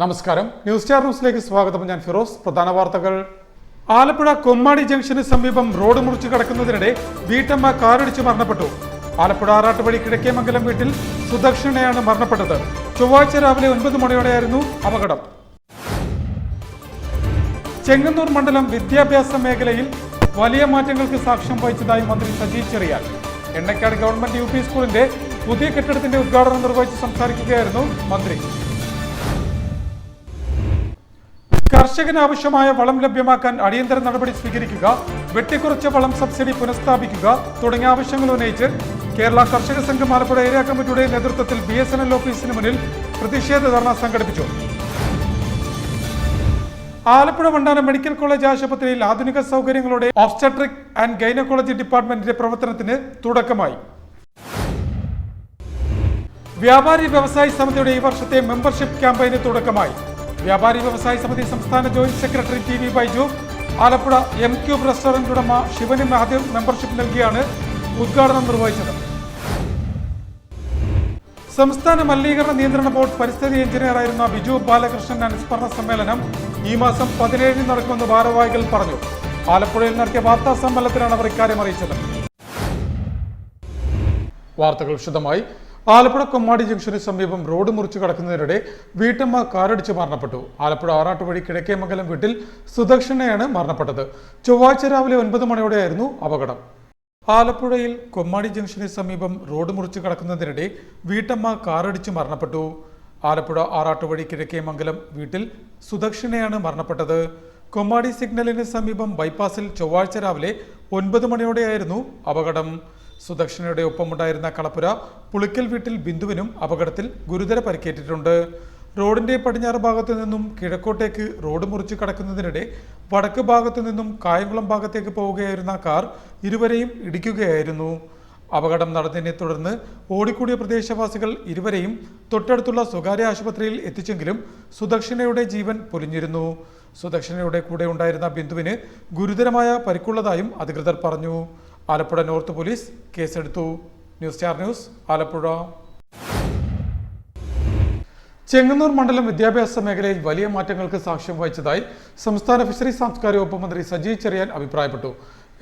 നമസ്കാരം, news star ന്യൂസിലേക്ക് സ്വാഗതം. ഞാൻ ഫിറോസ്. പ്രധാന വാർത്തകൾ. ആലപ്പുഴ കൊമ്മാടി ജംഗ്ഷന് സമീപം റോഡ് മുറിച്ചു കടക്കുന്നതിനിടെ വീട്ടമ്മ കാറിടിച്ച് മരണപ്പെട്ടു. ആലപ്പുഴ ആറാട്ടുവഴി കിഴക്കേമംഗലം വീട്ടിൽ സുദർശനയാണ് മരണപ്പെട്ടത്. ചൊവ്വാഴ്ച രാവിലെ 9 മണിയോടെയായിരുന്നു അപകടം. ചെങ്ങന്നൂർ മണ്ഡലം വിദ്യാഭ്യാസ മേഖലയിൽ വലിയ മാറ്റങ്ങൾക്ക് സാക്ഷ്യം വഹിച്ചതായി മന്ത്രി Saji Cheriyan. Ennakkad government U P സ്കൂളിന്റെ പുതിയ കെട്ടിടത്തിന്റെ ഉദ്ഘാടനം നിർവഹിച്ച് സംസാരിക്കുകയായിരുന്നു മന്ത്രി. കർഷകന് ആവശ്യമായ വളം ലഭ്യമാക്കാൻ അടിയന്തര നടപടി സ്വീകരിക്കുക, വെട്ടിക്കുറച്ച വളം സബ്സിഡി പുനഃസ്ഥാപിക്കുക തുടങ്ങിയ ആവശ്യങ്ങൾ ഉന്നയിച്ച് കേരള കർഷക സംഘം ആലപ്പുഴ ഏരിയ കമ്മിറ്റിയുടെ നേതൃത്വത്തിൽ BSNL ഓഫീസിന് മുന്നിൽ പ്രതിഷേധ ധർണ സംഘടിപ്പിച്ചു. ആലപ്പുഴ വണ്ടാനം മെഡിക്കൽ കോളേജ് ആശുപത്രിയിൽ ആധുനിക സൗകര്യങ്ങളോടെ ഒബ്സ്റ്റട്രിക് ആൻഡ് ഗൈനക്കോളജി ഡിപ്പാർട്ട്മെന്റിന്റെ പ്രവർത്തനത്തിന് തുടക്കമായി. വ്യാപാരി വ്യവസായി സമിതിയുടെ ഈ വർഷത്തെ മെമ്പർഷിപ്പ് ക്യാമ്പയിന് തുടക്കമായി. വ്യാപാരി വ്യവസായി സമിതി സംസ്ഥാന joint secretary TV Baiju, Alappuzha M-Cube restaurant ഉടമ ശിവന് ആദ്യം മെമ്പർഷിപ്പ് നൽകിയാണ് ഉദ്ഘാടനം നിർവഹിച്ചത്. സംസ്ഥാന മലിനീകരണ നിയന്ത്രണ ബോർഡ് പരിസ്ഥിതി എഞ്ചിനീയറായിരുന്ന ബിജു ബാലകൃഷ്ണൻ അനുസ്മരണ സമ്മേളനം ഈ മാസം 17 നടക്കുമെന്ന് ഭാരവാഹികൾ പറഞ്ഞു. ആലപ്പുഴയിൽ നടത്തിയ വാർത്താ സമ്മേളനത്തിലാണ് അവർ ഇക്കാര്യം അറിയിച്ചത്. വാർത്തകൾ വിശദമായി. ആലപ്പുഴ കൊമ്മാടി ജംഗ്ഷന് സമീപം റോഡ് മുറിച്ചു കടക്കുന്നതിനിടെ വീട്ടമ്മ കാറിടിച്ച് മരണപ്പെട്ടു. ആലപ്പുഴ ആറാട്ടുവഴി കിഴക്കേമംഗലം വീട്ടിൽ സുദർശനയാണ് മരണപ്പെട്ടത്. ചൊവ്വാഴ്ച രാവിലെ 9 മണിയോടെയായിരുന്നു അപകടം. ആലപ്പുഴയിൽ കൊമ്മാടി ജംഗ്ഷന് സമീപം റോഡ് മുറിച്ചു കടക്കുന്നതിനിടെ വീട്ടമ്മ കാറിടിച്ച് മരണപ്പെട്ടു. ആലപ്പുഴ ആറാട്ടുവഴി കിഴക്കേമംഗലം വീട്ടിൽ സുദർശനയാണ് മരണപ്പെട്ടത്. കൊമ്മാടി സിഗ്നലിന് സമീപം ബൈപ്പാസിൽ ചൊവ്വാഴ്ച രാവിലെ 9 മണിയോടെയായിരുന്നു അപകടം. സുദർശനയുടെ ഒപ്പമുണ്ടായിരുന്ന കളപ്പുര പുളിക്കൽ വീട്ടിൽ ബിന്ദുവിനും അപകടത്തിൽ ഗുരുതര പരിക്കേറ്റിട്ടുണ്ട്. റോഡിന്റെ പടിഞ്ഞാറ് ഭാഗത്തു നിന്നും കിഴക്കോട്ടേക്ക് റോഡ് മുറിച്ചു കടക്കുന്നതിനിടെ വടക്ക് ഭാഗത്തു നിന്നും കായംകുളം ഭാഗത്തേക്ക് പോവുകയായിരുന്ന കാർ ഇരുവരെയും ഇടിക്കുകയായിരുന്നു. അപകടം നടന്നതിനെ തുടർന്ന് ഓടിക്കൂടിയ പ്രദേശവാസികൾ ഇരുവരെയും തൊട്ടടുത്തുള്ള സ്വകാര്യ ആശുപത്രിയിൽ എത്തിച്ചെങ്കിലും സുദർശനയുടെ ജീവൻ പൊലിഞ്ഞിരുന്നു. സുദർശനയുടെ കൂടെ ഉണ്ടായിരുന്ന ബിന്ദുവിന് ഗുരുതരമായ പരിക്കുള്ളതായും അധികൃതർ പറഞ്ഞു. ആലപ്പുഴ നോർത്ത് പോലീസ് കേസെടുത്തു. News star news, Alappuzha. Chengannur മണ്ഡലം വിദ്യാഭ്യാസ മേഖലയിൽ വലിയ മാറ്റങ്ങൾക്ക് സാക്ഷ്യം വഹിച്ചതായി സംസ്ഥാന ഫിഷറീസ് സാംസ്കാരിക വകുപ്പ് മന്ത്രി സജി ചെറിയാൻ അഭിപ്രായപ്പെട്ടു.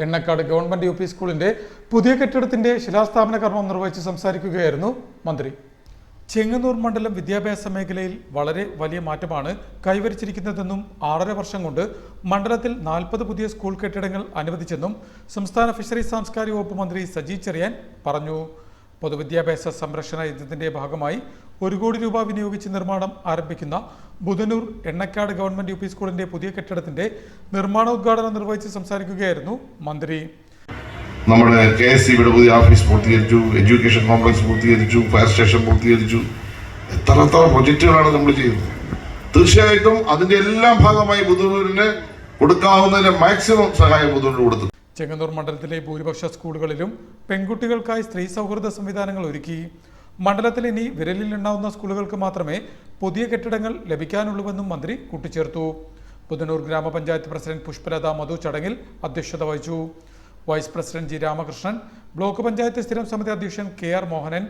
എണ്ണക്കാട് ഗവൺമെന്റ് യു പി സ്കൂളിന്റെ പുതിയ കെട്ടിടത്തിന്റെ ശിലാസ്ഥാപന കർമ്മം നിർവഹിച്ച് സംസാരിക്കുകയായിരുന്നു മന്ത്രി. ചെങ്ങന്നൂർ മണ്ഡലം വിദ്യാഭ്യാസ മേഖലയിൽ വളരെ വലിയ മാറ്റമാണ് കൈവരിച്ചിരിക്കുന്നതെന്നും 6.5 വർഷം കൊണ്ട് മണ്ഡലത്തിൽ 40 പുതിയ സ്കൂൾ കെട്ടിടങ്ങൾ അനുവദിച്ചെന്നും സംസ്ഥാന ഫിഷറീസ് സാംസ്കാരിക വകുപ്പ് മന്ത്രി സജി ചെറിയാൻ പറഞ്ഞു. പൊതുവിദ്യാഭ്യാസ സംരക്ഷണ യജ്ഞത്തിന്റെ ഭാഗമായി 1 കോടി രൂപ വിനിയോഗിച്ച് നിർമ്മാണം ആരംഭിക്കുന്ന Budhanur Ennakkad government U P സ്കൂളിന്റെ പുതിയ കെട്ടിടത്തിന്റെ നിർമ്മാണോദ്ഘാടനം നിർവഹിച്ച് സംസാരിക്കുകയായിരുന്നു മന്ത്രി. നമ്മുടെ KSCBയുടെ പുതിയ ഓഫീസ് പൂർത്തീകരിച്ചു, എഡ്യൂക്കേഷൻ കോംപ്ലക്സ് പൂർത്തീകരിച്ചു, ഫയർ സ്റ്റേഷൻ പൂർത്തീകരിച്ചു. എത്ര പ്രൊജക്റ്റുകളാണ് നമ്മൾ ചെയ്യുന്നത്. തീർച്ചയായിട്ടും അതിന്റെ എല്ലാം ഭാഗമായി ബുധനൂരിന് കൊടുക്കാവുന്നതിന് മാക്സിമം സഹായം ബുധനൂർ കൊടുത്തു. ചെങ്ങന്നൂർ മണ്ഡലത്തിലെ ഭൂരിപക്ഷ സ്കൂളുകളിലും പെൺകുട്ടികൾക്കായി സ്ത്രീ സൗഹൃദ സംവിധാനങ്ങൾ ഒരുക്കി. മണ്ഡലത്തിൽ ഇനി വിരലിൽ എണ്ണാവുന്ന സ്കൂളുകൾക്ക് മാത്രമേ പുതിയ കെട്ടിടങ്ങൾ ലഭിക്കാനുള്ളൂവെന്നും മന്ത്രി കൂട്ടിച്ചേർത്തു. ബുധനൂർ ഗ്രാമപഞ്ചായത്ത് പ്രസിഡന്റ് പുഷ്പലത മധു ചടങ്ങിൽ അധ്യക്ഷത വഹിച്ചു. Vice president G Ramakrishnan, block panchayat സ്ഥിരം സമിതി അധ്യക്ഷൻ KR മോഹനൻ,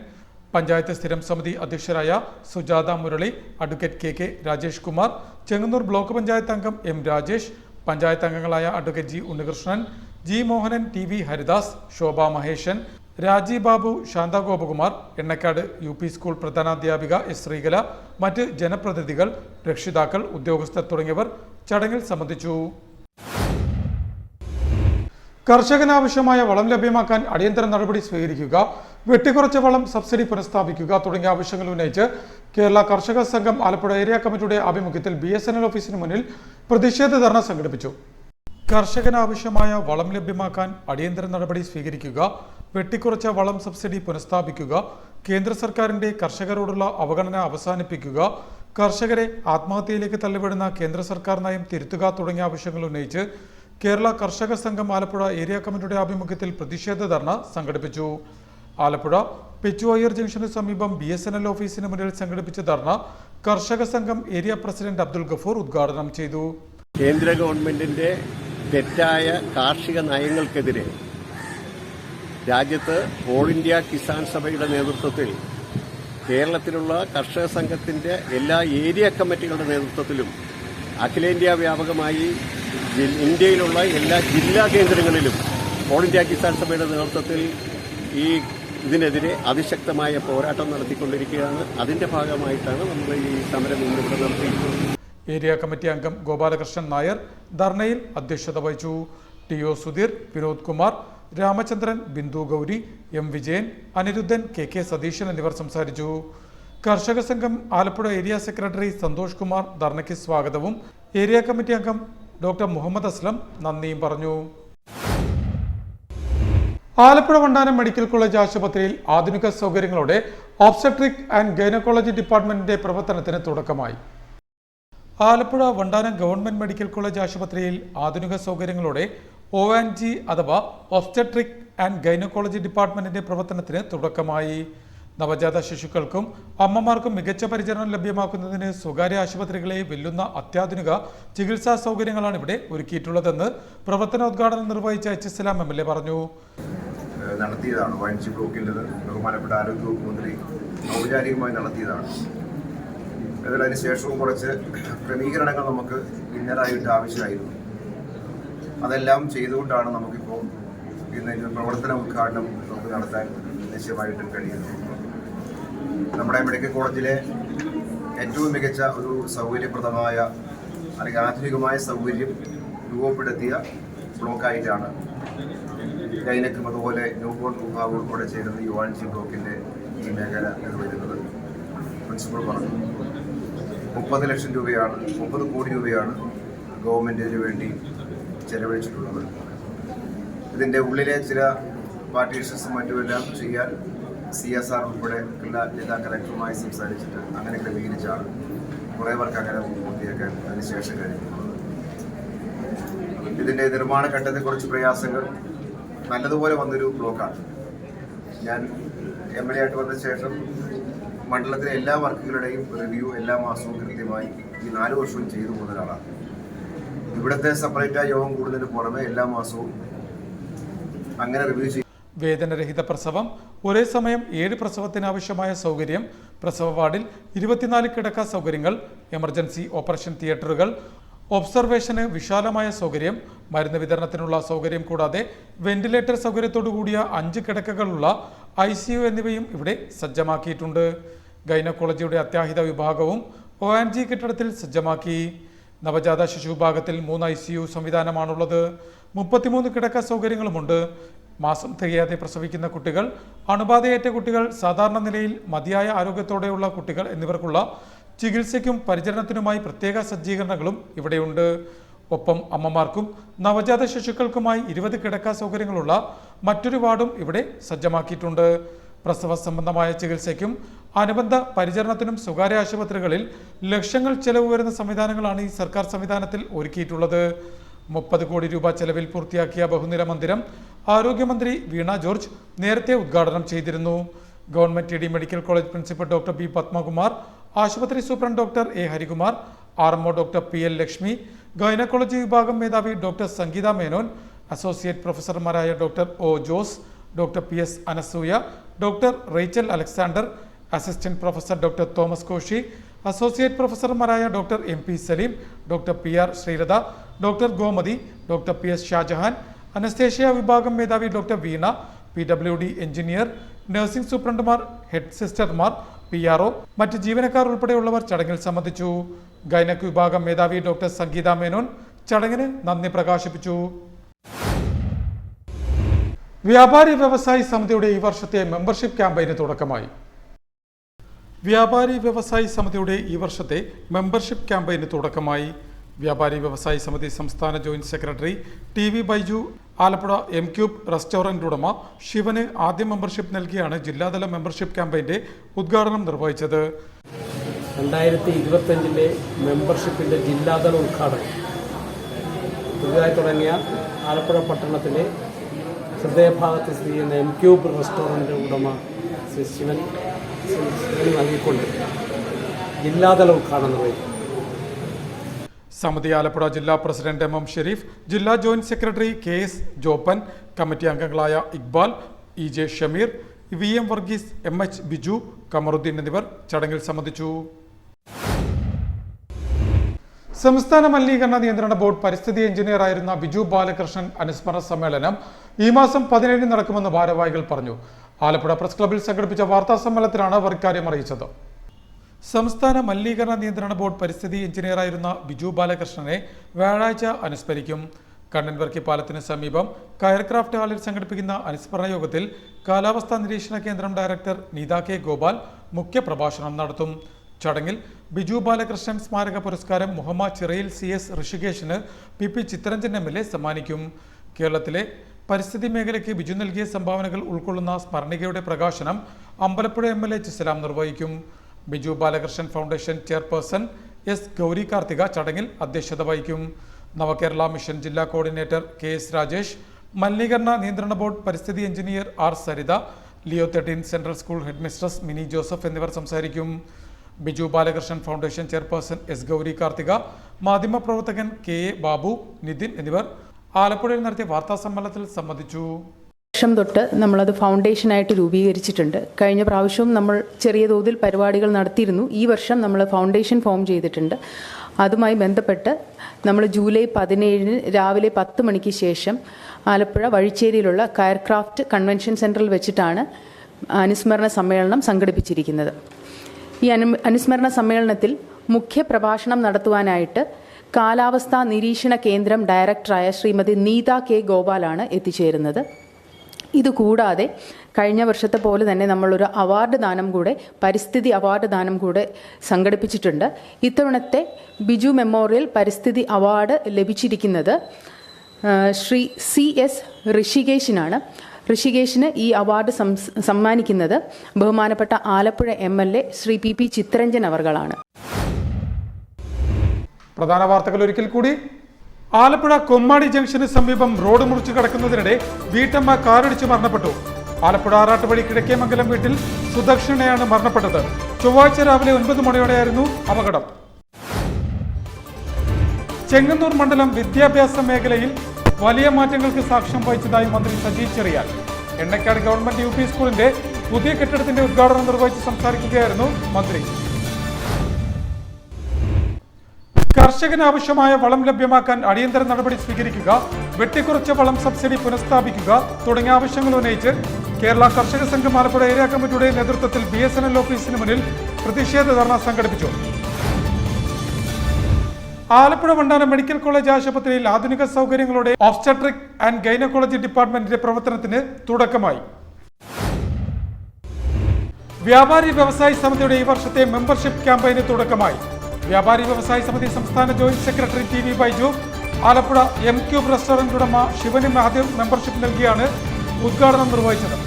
പഞ്ചായത്ത് സ്ഥിരം സമിതി അധ്യക്ഷരായ Sujatha Murali, advocate KK Rajesh Kumar, Chengannur block panchayat അംഗം M രാജേഷ്, പഞ്ചായത്ത് അംഗങ്ങളായ advocate G Unnikrishnan, G Mohanan, TV Haridas, Shobha Maheshan, Raji Babu, Shantha Gopakumar, Ennakkad UP school പ്രധാനാധ്യാപിക S ശ്രീകല, മറ്റ് ജനപ്രതിനിധികൾ, രക്ഷിതാക്കൾ, ഉദ്യോഗസ്ഥർ തുടങ്ങിയവർ ചടങ്ങിൽ സംബന്ധിച്ചു. കർഷകനാവശ്യമായ വളം ലഭ്യമാക്കാൻ അടിയന്തര നടപടി സ്വീകരിക്കുക, വെട്ടിക്കുറച്ച വളം സബ്സിഡി പുനഃസ്ഥാപിക്കുക തുടങ്ങിയ ആവശ്യങ്ങൾ ഉന്നയിച്ച് കേരള കർഷക സംഘം ആലപ്പുഴ ഏരിയ കമ്മിറ്റിയുടെ ആഭിമുഖ്യത്തിൽ BSNL ഓഫീസിന് മുന്നിൽ പ്രതിഷേധ ധർണ സംഘടിപ്പിച്ചു. കർഷകനാവശ്യമായ വളം ലഭ്യമാക്കാൻ അടിയന്തര നടപടി സ്വീകരിക്കുക, വെട്ടിക്കുറച്ച വളം സബ്സിഡി പുനഃസ്ഥാപിക്കുക, കേന്ദ്ര സർക്കാരിന്റെ കർഷകരോടുള്ള അവഗണന അവസാനിപ്പിക്കുക, കർഷകരെ ആത്മഹത്യയിലേക്ക് തള്ളിവിടുന്ന കേന്ദ്ര സർക്കാർ നയം തിരുത്തുക തുടങ്ങിയ ആവശ്യങ്ങൾ ഉന്നയിച്ച് കേരള കർഷക സംഘം ആലപ്പുഴ ഏരിയ കമ്മിറ്റിയുടെ ആഭിമുഖ്യത്തിൽ പ്രതിഷേധ ധർണ സംഘടിപ്പിച്ചു. ആലപ്പുഴ പെച്ചുവയർ ജംഗ്ഷന് സമീപം BSNL ഓഫീസിന് മുന്നിൽ സംഘടിപ്പിച്ച ധർണ കർഷക സംഘം ഏരിയ പ്രസിഡന്റ് അബ്ദുൽ ഗഫൂർ ഉദ്ഘാടനം ചെയ്തു. കേന്ദ്ര ഗവൺമെന്റിന്റെ തെറ്റായ കാർഷിക നയങ്ങൾക്കെതിരെ രാജ്യത്ത് ഓൾ ഇന്ത്യ കിസാൻ സഭയുടെ നേതൃത്വത്തിൽ കേരളത്തിലുള്ള കർഷക സംഘത്തിൻ്റെ എല്ലാ ഏരിയ കമ്മിറ്റികളുടെ നേതൃത്വത്തിലും അഖിലേന്ത്യാ വ്യാപകമായി ഇന്ത്യയിലുള്ള എല്ലാ ജില്ലാ കേന്ദ്രങ്ങളിലും ഓൾ ഇന്ത്യ കിസാൻ സഭയുടെ നേതൃത്വത്തിൽ ഇതിനെതിരെ അതിശക്തമായ പോരാട്ടം നടത്തിക്കൊണ്ടിരിക്കുകയാണ്. അതിൻ്റെ ഭാഗമായിട്ടാണ് നമ്മൾ ഈ സമരം ഇന്നിവിടെ നടത്തിയിരിക്കുന്നത്. ഏരിയ കമ്മിറ്റി അംഗം ഗോപാലകൃഷ്ണൻ നായർ ധർണയിൽ അധ്യക്ഷത വഹിച്ചു. ടി.ഒ. സുധീർ, വിനോദ് കുമാർ, രാമചന്ദ്രൻ, ബിന്ദു ഗൗരി, എം വിജയൻ, അനിരുദ്ധൻ, കെ സതീശൻ എന്നിവർ സംസാരിച്ചു. കർഷക സംഘം ആലപ്പുഴ ഏരിയ സെക്രട്ടറി സന്തോഷ് കുമാർ ധർണയ്ക്ക് സ്വാഗതവും ഏരിയ കമ്മിറ്റി അംഗം ഡോക്ടർ മുഹമ്മദ് അസ്ലം നന്ദിയും പറഞ്ഞു. ആലപ്പുഴ വണ്ടാനം മെഡിക്കൽ കോളേജ് ആശുപത്രിയിൽ ആധുനിക സൗകര്യങ്ങളോടെ ഒബ്സ്റ്റട്രിക് ആൻഡ് ഗൈനക്കോളജി ഡിപ്പാർട്ട്മെന്റിന്റെ പ്രവർത്തനത്തിന് തുടക്കമായി. Alappuzha Vandanam government medical college ആശുപത്രിയിൽ ആധുനിക സൗകര്യങ്ങളോടെ ONG അഥവാ ഒബ്സ്റ്റട്രിക് ആൻഡ് ഗൈനക്കോളജി ഡിപ്പാർട്ട്മെന്റിന്റെ പ്രവർത്തനത്തിന് തുടക്കമായി. നവജാത ശിശുക്കൾക്കും അമ്മമാർക്കും മികച്ച പരിചരണം ലഭ്യമാക്കുന്നതിന് സ്വകാര്യ ആശുപത്രികളെ വെല്ലുന്ന അത്യാധുനിക ചികിത്സാ സൗകര്യങ്ങളാണ് ഇവിടെ ഒരുക്കിയിട്ടുള്ളതെന്ന് പ്രവർത്തനോദ്ഘാടനം നിർവഹിച്ച HSLAM MLA പറഞ്ഞു. നടത്തിയതാണ് ONG ബ്ലോക്കിൽ ബഹുമാനപ്പെട്ട ആരോഗ്യവകുപ്പ് മന്ത്രി ഔപചാരികമായി നടത്തിയതാണ്. അതിനുശേഷവും കുറച്ച് ക്രമീകരണങ്ങൾ നമുക്ക് ഇന്നറായിട്ട് ആവശ്യമായിരുന്നു. അതെല്ലാം ചെയ്തുകൊണ്ടാണ് നമുക്കിപ്പോൾ ഇന്ന് പ്രവർത്തന ഉദ്ഘാടനം നമുക്ക് നടത്താൻ നിശ്ചയമായിട്ടും കഴിയുന്നത്. നമ്മുടെ മെഡിക്കൽ കോളേജിലെ ഏറ്റവും മികച്ച ഒരു സൗകര്യപ്രദമായ അല്ലെങ്കിൽ ആധുനികമായ സൗകര്യം രൂപപ്പെടുത്തിയ ബ്ലോക്കായിട്ടാണ് ഗൈനക്കും അതുപോലെ ന്യൂബോൺ വിഭാഗം ഉൾപ്പെടെ ചേരുന്ന ഈ ONG ബ്ലോക്കിൻ്റെ ഈ മേഖല വരുന്നത്. പ്രിൻസിപ്പൽ പറഞ്ഞു 30 ലക്ഷം രൂപയാണ് 30 കോടി രൂപയാണ് ഗവൺമെൻറ് ഇതിനു വേണ്ടി ചെലവഴിച്ചിട്ടുള്ളത്. ഇതിൻ്റെ ഉള്ളിലെ ചില പാർട്ടീഷൻസും മറ്റുമെല്ലാം ചെയ്യാൻ CSR ഉൾപ്പെടെ ജില്ലാ കലക്ടറുമായി സംസാരിച്ചിട്ട് അങ്ങനെ ക്രമീകരിച്ചാണ് കുറേ പേർക്ക് അങ്ങനെ പൂർത്തിയാക്കാൻ അതിനുശേഷം കഴിഞ്ഞിട്ടുള്ളത്. ഇതിൻ്റെ നിർമ്മാണ ഘട്ടത്തിൽ കുറച്ച് പ്രയാസങ്ങൾ നല്ലതുപോലെ വന്നൊരു ബ്ലോക്കാണ്. ഞാൻ MLA ആയിട്ട് വന്ന ശേഷം മണ്ഡലത്തിലെ എല്ലാ വർക്കുകളുടെയും റിവ്യൂ എല്ലാ മാസവും കൃത്യമായി ഈ 4 വർഷവും ചെയ്തു പോകുന്ന ഒരാളാണ്. ഇവിടുത്തെ സെപ്പറേറ്റായ യോഗം കൂടുന്നതിന് പുറമെ എല്ലാ മാസവും അങ്ങനെ റിവ്യൂ ചെയ്യും. വേദനരഹിത പ്രസവം, ഒരേ സമയം 7 പ്രസവത്തിനാവശ്യമായ സൗകര്യം, പ്രസവ വാർഡിൽ 24 കിടക്ക സൗകര്യങ്ങൾ, എമർജൻസി ഓപ്പറേഷൻ തിയേറ്ററുകൾ, ഒബ്സർവേഷന് വിശാലമായ സൗകര്യം, മരുന്ന് വിതരണത്തിനുള്ള സൗകര്യം കൂടാതെ വെന്റിലേറ്റർ സൗകര്യത്തോടു കൂടിയ 5 കിടക്കകളുള്ള ICU എന്നിവയും ഇവിടെ സജ്ജമാക്കിയിട്ടുണ്ട്. ഗൈനക്കോളജിയുടെ അത്യാഹിത വിഭാഗവും ONG കെട്ടിടത്തിൽ സജ്ജമാക്കി. നവജാത ശിശു വിഭാഗത്തിൽ 3 ICU സംവിധാനമാണുള്ളത്. 33 കിടക്ക സൗകര്യങ്ങളുമുണ്ട്. മാസം തികയാതെ പ്രസവിക്കുന്ന കുട്ടികൾ, അണുബാധയേറ്റ കുട്ടികൾ, സാധാരണ നിലയിൽ മതിയായ ആരോഗ്യത്തോടെയുള്ള കുട്ടികൾ എന്നിവർക്കുള്ള ചികിത്സയ്ക്കും പരിചരണത്തിനുമായി പ്രത്യേക സജ്ജീകരണങ്ങളും ഇവിടെയുണ്ട്. ഒപ്പം അമ്മമാർക്കും നവജാത ശിശുക്കൾക്കുമായി 20 കിടക്ക സൗകര്യങ്ങളുള്ള മറ്റൊരു വാർഡും ഇവിടെ സജ്ജമാക്കിയിട്ടുണ്ട്. പ്രസവ സംബന്ധമായ ചികിത്സയ്ക്കും അനുബന്ധ പരിചരണത്തിനും സ്വകാര്യ ആശുപത്രികളിൽ ലക്ഷങ്ങൾ ചെലവ് വരുന്ന സംവിധാനങ്ങളാണ് ഈ സർക്കാർ സംവിധാനത്തിൽ ഒരുക്കിയിട്ടുള്ളത്. 30 കോടി രൂപ ചെലവിൽ പൂർത്തിയാക്കിയ ബഹുനില മന്ദിരം ആരോഗ്യമന്ത്രി വീണ ജോർജ് നേരത്തെ ഉദ്ഘാടനം ചെയ്തിരുന്നു. Government TD medical college principal doctor B Padmakumar, ആശുപത്രി superintendent doctor A Harikumar, RMO doctor PL Lakshmi, gynaecology വിഭാഗം മേധാവി ഡോക്ടർ സംഗീത മേനോൻ, അസോസിയേറ്റ് പ്രൊഫസർമാരായ doctor O Jose, doctor PS Anasuya, doctor Rachel Alexander, assistant professor doctor Thomas Koshy, associate പ്രൊഫസർമാരായ doctor MP Saleem, doctor PR Sreelatha, doctor Gomathi, doctor PS Shajahan, anaesthesia വിഭാഗം മേധാവി doctor Veena, PWD engineer, nursing സൂപ്രണ്ടുമാർ, head സിസ്റ്റർമാർ, PRO, മറ്റ് ജീവനക്കാർ ഉൾപ്പെടെയുള്ളവർ ചടങ്ങിൽ സംബന്ധിച്ചു. ഗൈനക് വിഭാഗം മേധാവി ഡോക്ടർ സംഗീത മേനോൻ ചടങ്ങിന് നന്ദി പ്രകാശിപ്പിച്ചു. വ്യാപാരി വ്യവസായി സമിതിയുടെ ഈ വർഷത്തെ മെമ്പർഷിപ്പ് ക്യാമ്പയിന് തുടക്കമായി. വ്യാപാരി വ്യവസായി സമിതിയുടെ ഈ വർഷത്തെ മെമ്പർഷിപ്പ് ക്യാമ്പയിന് തുടക്കമായി. വ്യാപാരി വ്യവസായി സമിതി സംസ്ഥാന joint secretary TV Baiju Alappuzha M-Cube restaurant ഉടമ ശിവന് ആദ്യ മെമ്പർഷിപ്പ് നൽകിയാണ് ജില്ലാതല മെമ്പർഷിപ്പ് ക്യാമ്പയിന്റെ ഉദ്ഘാടനം നിർവഹിച്ചത്. 2025 മെമ്പർഷിപ്പിന്റെ ജില്ലാതല ഉദ്ഘാടനം പുതുതായി തുടങ്ങിയ ആലപ്പുഴ പട്ടണത്തിലെ ഹൃദയഭാഗത്ത് സ്ഥിതി ചെയ്യുന്ന M-Cube റെസ്റ്റോറന്റ് ഉടമ ശിവൻ നൽകിക്കൊണ്ട് ജില്ലാതല ഉദ്ഘാടനം നിർവഹിച്ചു. സമിതി ആലപ്പുഴ ജില്ലാ പ്രസിഡന്റ് MM ഷെരീഫ്, ജില്ലാ joint secretary KS Joppan, committee അംഗങ്ങളായ Iqbal, EJ Shameer, VM Varghese, MH Biju, Kamaruddin എന്നിവർ ചടങ്ങിൽ സംബന്ധിച്ചു. സംസ്ഥാന മലിനീകരണ നിയന്ത്രണ ബോർഡ് പരിസ്ഥിതി എഞ്ചിനീയറായിരുന്ന ബിജു ബാലകൃഷ്ണൻ അനുസ്മരണ സമ്മേളനം ഈ മാസം 17 നടക്കുമെന്ന് ഭാരവാഹികൾ പറഞ്ഞു. ആലപ്പുഴ പ്രസ് ക്ലബ്ബിൽ സംഘടിപ്പിച്ച വാർത്താ സമ്മേളനത്തിലാണ് അവർ ഇക്കാര്യം അറിയിച്ചത്. സംസ്ഥാന മലിനീകരണ നിയന്ത്രണ ബോർഡ് പരിസ്ഥിതി എഞ്ചിനീയറായിരുന്ന ബിജു ബാലകൃഷ്ണനെ വ്യാഴാഴ്ച അനുസ്മരിക്കും. കണ്ണൻ വർക്കി പാലത്തിന് സമീപം കയർക്രാഫ്റ്റ് ഹാളിൽ സംഘടിപ്പിക്കുന്ന അനുസ്മരണ യോഗത്തിൽ കാലാവസ്ഥാ നിരീക്ഷണ കേന്ദ്രം ഡയറക്ടർ നീത കെ ഗോപാൽ മുഖ്യപ്രഭാഷണം നടത്തും. ചടങ്ങിൽ ബിജു ബാലകൃഷ്ണൻ സ്മാരക പുരസ്കാരം മുഹമ്മദ് ചിറയിൽ CS ഋഷികേശിന് PP ചിത്തരഞ്ജൻ MLA സമ്മാനിക്കും. കേരളത്തിലെ പരിസ്ഥിതി മേഖലയ്ക്ക് ബിജു നൽകിയ സംഭാവനകൾ ഉൾക്കൊള്ളുന്ന സ്മരണികയുടെ പ്രകാശനം അമ്പലപ്പുഴ MLA ചിസലാം നിർവഹിക്കും. Biju Balakrishnan foundation chairperson S Gauri Karthika ചടങ്ങിൽ അധ്യക്ഷത വഹിക്കും. നവകേരള മിഷൻ ജില്ലാ കോർഡിനേറ്റർ KS രാജേഷ്, മലിനീകരണ നിയന്ത്രണ ബോർഡ് പരിസ്ഥിതി engineer R Saritha, Leo 13 central school head mistress mini Joseph എന്നിവർ സംസാരിക്കും. Biju Balakrishnan foundation chairperson S Gauri Karthika, മാധ്യമപ്രവർത്തകൻ KA ബാബു, നിതിൻ എന്നിവർ ആലപ്പുഴയിൽ നടത്തിയ വാർത്താ സമ്മേളനത്തിൽ സംബന്ധിച്ചു. വർഷം തൊട്ട് നമ്മളത് ഫൗണ്ടേഷനായിട്ട് രൂപീകരിച്ചിട്ടുണ്ട്. കഴിഞ്ഞ പ്രാവശ്യവും നമ്മൾ ചെറിയ തോതിൽ പരിപാടികൾ നടത്തിയിരുന്നു. ഈ വർഷം നമ്മൾ ഫൗണ്ടേഷൻ ഫോം ചെയ്തിട്ടുണ്ട്. അതുമായി ബന്ധപ്പെട്ട് നമ്മൾ ജൂലൈ 17 രാവിലെ 10 മണിക്ക് ശേഷം ആലപ്പുഴ വഴിച്ചേരിയിലുള്ള കയർക്രാഫ്റ്റ് കൺവെൻഷൻ സെൻറ്ററിൽ വെച്ചിട്ടാണ് അനുസ്മരണ സമ്മേളനം സംഘടിപ്പിച്ചിരിക്കുന്നത്. ഈ അനുസ്മരണ സമ്മേളനത്തിൽ മുഖ്യ പ്രഭാഷണം നടത്തുവാനായിട്ട് കാലാവസ്ഥാ നിരീക്ഷണ കേന്ദ്രം ഡയറക്ടറായ ശ്രീമതി നീത കെ ഗോപാലാണ് എത്തിച്ചേരുന്നത്. ഇതുകൂടാതെ കഴിഞ്ഞ വർഷത്തെ പോലെ തന്നെ നമ്മളൊരു അവാർഡ് ദാനം കൂടെ, പരിസ്ഥിതി അവാർഡ് ദാനം കൂടെ സംഘടിപ്പിച്ചിട്ടുണ്ട്. ഇത്തവണത്തെ ബിജു മെമ്മോറിയൽ പരിസ്ഥിതി അവാർഡ് ലഭിച്ചിരിക്കുന്നത് ശ്രീ CS ഋഷികേശിനാണ്. ഋഷികേശിന് ഈ അവാർഡ് സമ്മാനിക്കുന്നത് ബഹുമാനപ്പെട്ട ആലപ്പുഴ MLA ശ്രീ PP ചിത്തരഞ്ജൻ അവർകളാണ്. പ്രധാന വാർത്തകൾ ഒരിക്കൽ കൂടി. ആലപ്പുഴ കൊമ്മാടി ജംഗ്ഷന് സമീപം റോഡ് മുറിച്ചു കടക്കുന്നതിനിടെ വീട്ടമ്മ കാറിടിച്ച് മരണപ്പെട്ടു. ആലപ്പുഴ ആറാട്ടുവഴി കിഴക്കേമംഗലം വീട്ടിൽ സുദർശനയാണ് മരണപ്പെട്ടത്. ചൊവ്വാഴ്ച രാവിലെ 9 മണിയോടെയായിരുന്നു അപകടം. ചെങ്ങന്നൂർ മണ്ഡലം വിദ്യാഭ്യാസ മേഖലയിൽ വലിയ മാറ്റങ്ങൾക്ക് സാക്ഷ്യം വഹിച്ചതായി മന്ത്രി സജി ചെറിയാൻ. എണ്ണക്കാട് ഗവൺമെന്റ് UP സ്കൂളിന്റെ പുതിയ കെട്ടിടത്തിന്റെ ഉദ്ഘാടനം നിർവഹിച്ച് സംസാരിക്കുകയായിരുന്നു മന്ത്രി. കർഷകന് ആവശ്യമായ വളം ലഭ്യമാക്കാൻ അടിയന്തര നടപടി സ്വീകരിക്കുക, വെട്ടിക്കുറച്ച വളം സബ്സിഡി പുനഃസ്ഥാപിക്കുക തുടങ്ങിയ ആവശ്യങ്ങൾ ഉന്നയിച്ച് കേരള കർഷക സംഘം ആലപ്പുഴ ഏരിയ കമ്മിറ്റിയുടെ നേതൃത്വത്തിൽ BSNL ഓഫീസിന് മുന്നിൽ പ്രതിഷേധ ധർണ സംഘടിപ്പിച്ചു. ആലപ്പുഴ വണ്ടാനം മെഡിക്കൽ കോളേജ് ആശുപത്രിയിൽ ആധുനിക സൗകര്യങ്ങളോടെ ഒബ്സ്റ്റട്രിക് ആൻഡ് ഗൈനക്കോളജി ഡിപ്പാർട്ട്മെന്റിന്റെ പ്രവർത്തനത്തിന് തുടക്കമായി. വ്യാപാരി വ്യവസായി സമിതിയുടെ ഈ വർഷത്തെ മെമ്പർഷിപ്പ് ക്യാമ്പയിന് തുടക്കമായി. വ്യാപാരി വ്യവസായി സമിതി സംസ്ഥാന joint secretary TV Baiju, Alappuzha M-Cube restaurant ഉടമ ശിവനി ആദ്യം മെമ്പർഷിപ്പ് നൽകിയാണ് ഉദ്ഘാടനം നിർവഹിച്ചത്.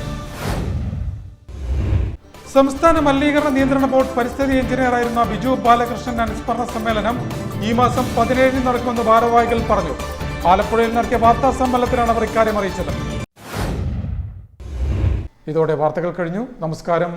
സംസ്ഥാന മലിനീകരണ നിയന്ത്രണ ബോർഡ് പരിസ്ഥിതി എഞ്ചിനീയറായിരുന്ന ബിജു ബാലകൃഷ്ണൻ അനുസ്മരണ സമ്മേളനം ഈ മാസം 17 നടക്കുമെന്ന് ഭാരവാഹികൾ പറഞ്ഞു. ആലപ്പുഴയിൽ നടത്തിയ വാർത്താ സമ്മേളനത്തിലാണ് അവർ ഇക്കാര്യം അറിയിച്ചത്. ഇതോടെ വാർത്തകൾ കഴിഞ്ഞു. നമസ്കാരം.